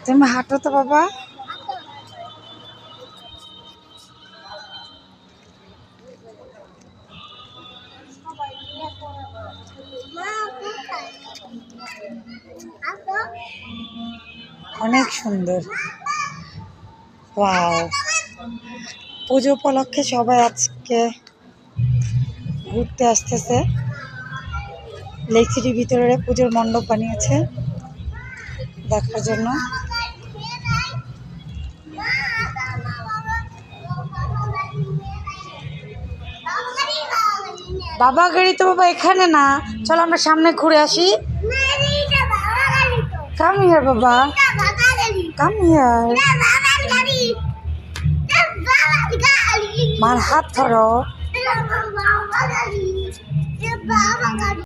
তুমি হাঁটো তো বাবা। অনেক সুন্দর। ওয়াও, পুজো উপলক্ষে সবাই আজকে ঘুরতে আসতেছে। লেক সিটির ভিতরে পুজোর মণ্ডপ বানিয়েছে দেখার জন্য। বাবা গাড়ি তো বাবা এখানে না, চলো আমরা সামনে ঘুরে আসি। কাম হিয়ার বাবা, কাম হিয়ার। মার হাত ধরো।